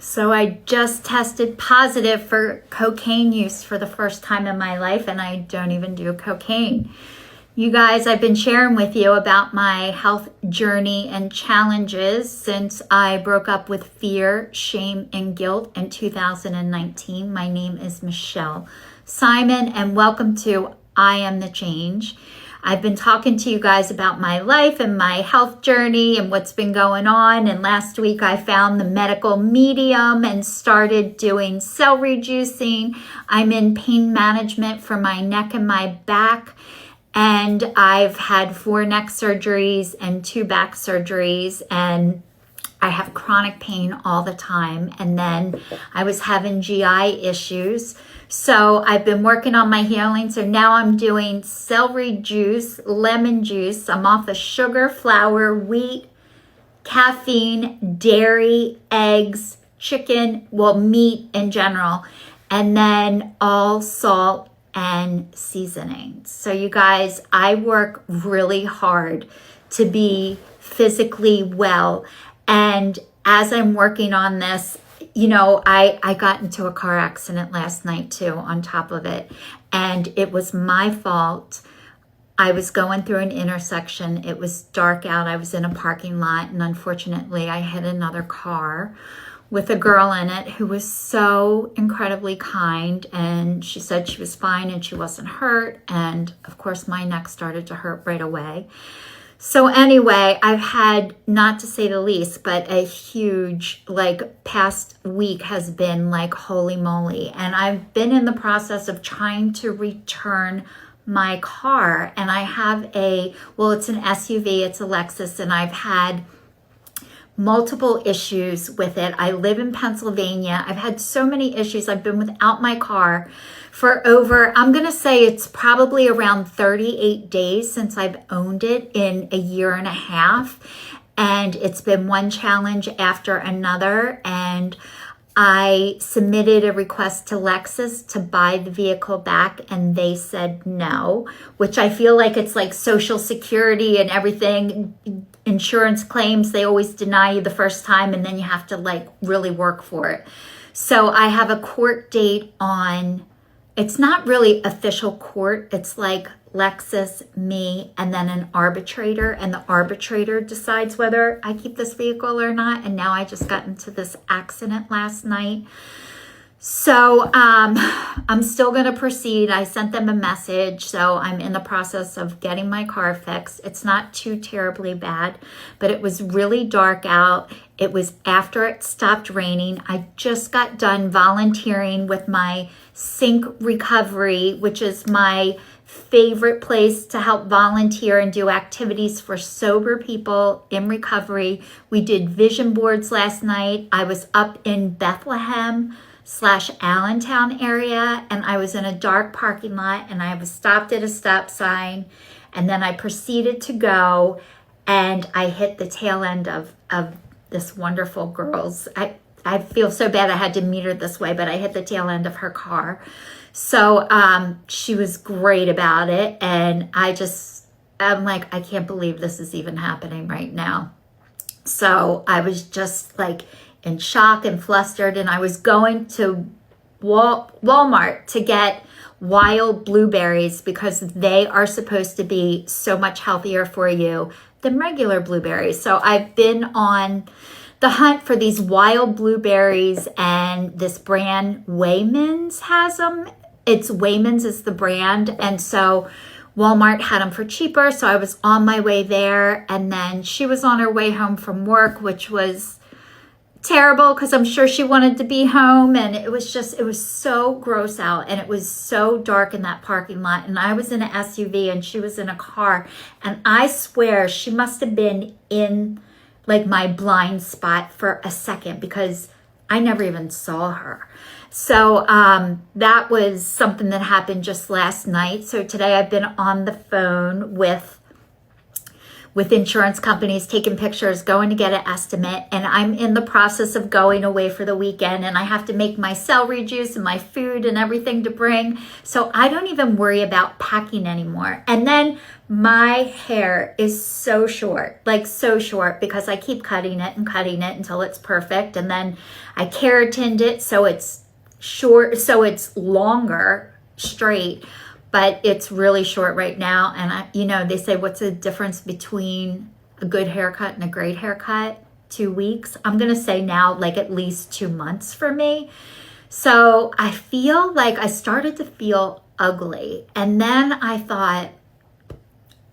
So I just tested positive for cocaine use for the first time in my life, and I don't even do cocaine. You guys, I've been sharing with you about my health journey and challenges since I broke up with fear, shame, and guilt in 2019. My name is Michelle Simon, and welcome to I Am the Change. I've been talking to you guys about my life and my health journey and what's been going on. And last week I found the medical medium and started doing celery juicing. I'm in pain management for my neck and my back. And I've had 4 neck surgeries and 2 back surgeries, and I have chronic pain all the time. And then I was having GI issues. So I've been working on my healing. So now I'm doing celery juice, lemon juice. I'm off of sugar, flour, wheat, caffeine, dairy, eggs, chicken, meat in general, and then all salt and seasoning. So you guys, I work really hard to be physically well. And as I'm working on this, I got into a car accident last night too, on top of it. And it was my fault. I was going through an intersection. It was dark out. I was in a parking lot. And unfortunately, I hit another car with a girl in it who was so incredibly kind. And she said she was fine and she wasn't hurt. And of course, my neck started to hurt right away. So anyway, I've had, not to say the least, but a huge, past week has been holy moly. And I've been in the process of trying to return my car. And I have it's an SUV, it's a Lexus, and I've had multiple issues with it. I live in Pennsylvania. I've had so many issues. I've been without my car for I'm going to say it's probably around 38 days since I've owned it in a year and a half. And it's been one challenge after another. And I submitted a request to Lexus to buy the vehicle back, and they said no, which I feel like it's like Social Security and everything. Insurance claims, they always deny you the first time, and then you have to really work for it. So I have a court date on, it's not really official court. It's Lexus, me, and then an arbitrator, and the arbitrator decides whether I keep this vehicle or not. And now I just got into this accident last night. So I'm still going to proceed. I sent them a message. So I'm in the process of getting my car fixed. It's not too terribly bad, but it was really dark out. It was after it stopped raining. I just got done volunteering with my Sink Recovery, which is my favorite place to help volunteer and do activities for sober people in recovery. We did vision boards last night. I was up in Bethlehem/Allentown area, and I was in a dark parking lot, and I was stopped at a stop sign, and then I proceeded to go, and I hit the tail end of this wonderful girl's. I feel so bad I had to meet her this way, but I hit the tail end of her car. So she was great about it, and I'm like, I can't believe this is even happening right now. So I was just in shock and flustered, and I was going to Walmart to get wild blueberries because they are supposed to be so much healthier for you than regular blueberries. So I've been on the hunt for these wild blueberries, and this brand Wayman's has them. It's Wayman's is the brand, and so Walmart had them for cheaper. So I was on my way there, and then she was on her way home from work, which was terrible because I'm sure she wanted to be home, and it was so gross out, and it was so dark in that parking lot, and I was in an SUV and she was in a car, and I swear she must have been in my blind spot for a second because I never even saw her. So that was something that happened just last night. So today I've been on the phone with with insurance companies, taking pictures, going to get an estimate. And I'm in the process of going away for the weekend, and I have to make my celery juice and my food and everything to bring. So I don't even worry about packing anymore. And then my hair is so short, like so short, because I keep cutting it until it's perfect. And then I keratined it so it's short, so it's longer, straight, but it's really short right now. And they say, what's the difference between a good haircut and a great haircut? 2 weeks. I'm going to say now, like at least 2 months for me. So I feel like I started to feel ugly. And then I thought,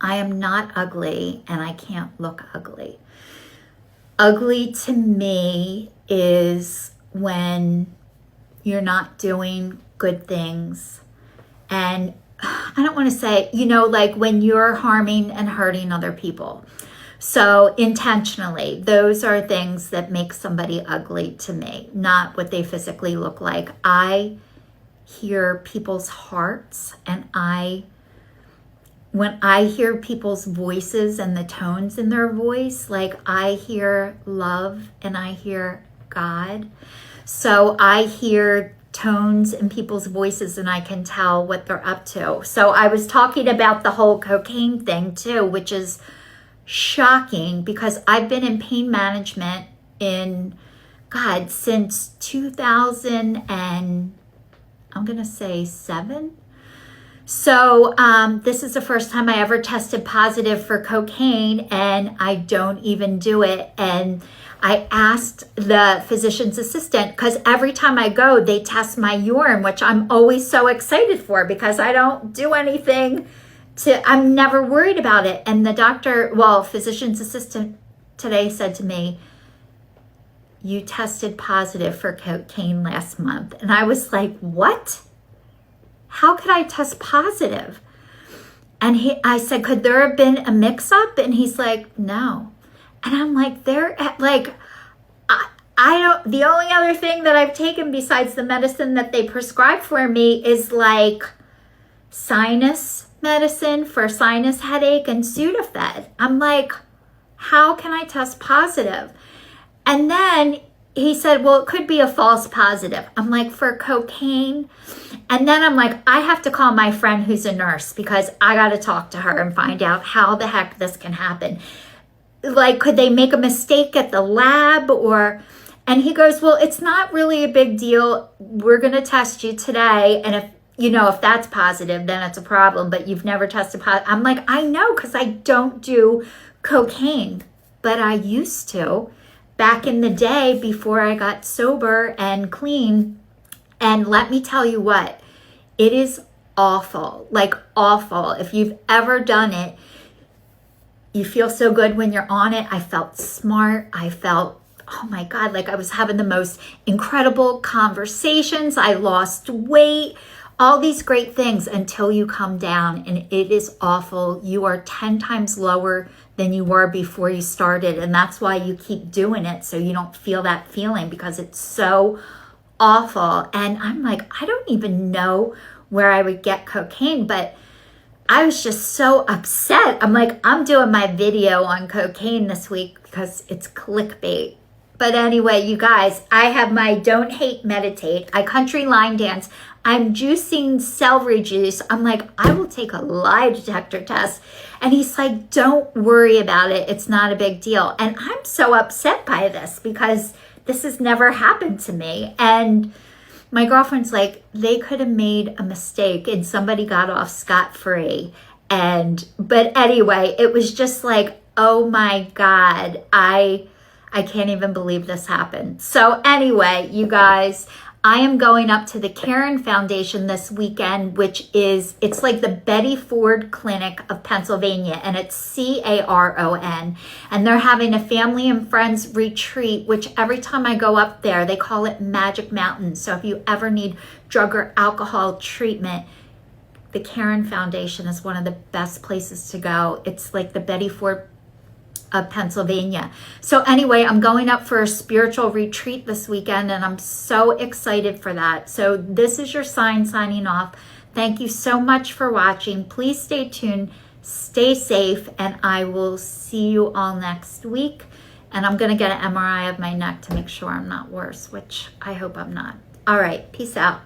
I am not ugly and I can't look ugly. Ugly to me is when you're not doing good things. And I don't want to say, like when you're harming and hurting other people. So intentionally, those are things that make somebody ugly to me, not what they physically look like. I hear people's hearts, and when I hear people's voices and the tones in their voice, like I hear love and I hear God. So I hear tones in people's voices and I can tell what they're up to. So I was talking about the whole cocaine thing too, which is shocking because I've been in pain management since 2000 and I'm going to say 7. So this is the first time I ever tested positive for cocaine, and I don't even do it. And I asked the physician's assistant, because every time I go, they test my urine, which I'm always so excited for because I don't do anything I'm never worried about it. And the physician's assistant today said to me, you tested positive for cocaine last month. And I was like, what? How could I test positive? And I said, could there have been a mix-up? And he's like, no. And I'm like, I don't, the only other thing that I've taken besides the medicine that they prescribed for me is like sinus medicine for sinus headache and Sudafed. I'm like, how can I test positive? And then he said, well, it could be a false positive. I'm like, for cocaine? And then I'm like, I have to call my friend who's a nurse because I got to talk to her and find out how the heck this can happen. Like, could they make a mistake at the lab and he goes, well, it's not really a big deal. We're going to test you today. And if that's positive, then it's a problem, but you've never tested positive. I'm like, I know, because I don't do cocaine, but I used to back in the day before I got sober and clean. And let me tell you what, it is awful, like awful. If you've ever done it, you feel so good when you're on it. I felt smart. I felt, oh my God, like I was having the most incredible conversations. I lost weight, all these great things until you come down, and it is awful. You are 10 times lower than you were before you started. And that's why you keep doing it, so you don't feel that feeling, because it's so awful. And I'm like, I don't even know where I would get cocaine, but I was just so upset. I'm like, I'm doing my video on cocaine this week because it's clickbait. But anyway, you guys, I have my Don't Hate Meditate. I country line dance. I'm juicing celery juice. I'm like, I will take a lie detector test. And he's like, don't worry about it. It's not a big deal. And I'm so upset by this because this has never happened to me. And my girlfriend's like, they could have made a mistake and somebody got off scot-free. But anyway, it was just like, oh my God, I can't even believe this happened. So anyway, you guys, I am going up to the Caron Foundation this weekend, it's like the Betty Ford Clinic of Pennsylvania, and it's CARON. And they're having a family and friends retreat, which every time I go up there, they call it Magic Mountain. So if you ever need drug or alcohol treatment, the Caron Foundation is one of the best places to go. It's like the Betty Ford of Pennsylvania. So anyway, I'm going up for a spiritual retreat this weekend, and I'm so excited for that. So this is your sign signing off. Thank you so much for watching. Please stay tuned. Stay safe, and I will see you all next week. And I'm going to get an MRI of my neck to make sure I'm not worse, which I hope I'm not. All right. Peace out.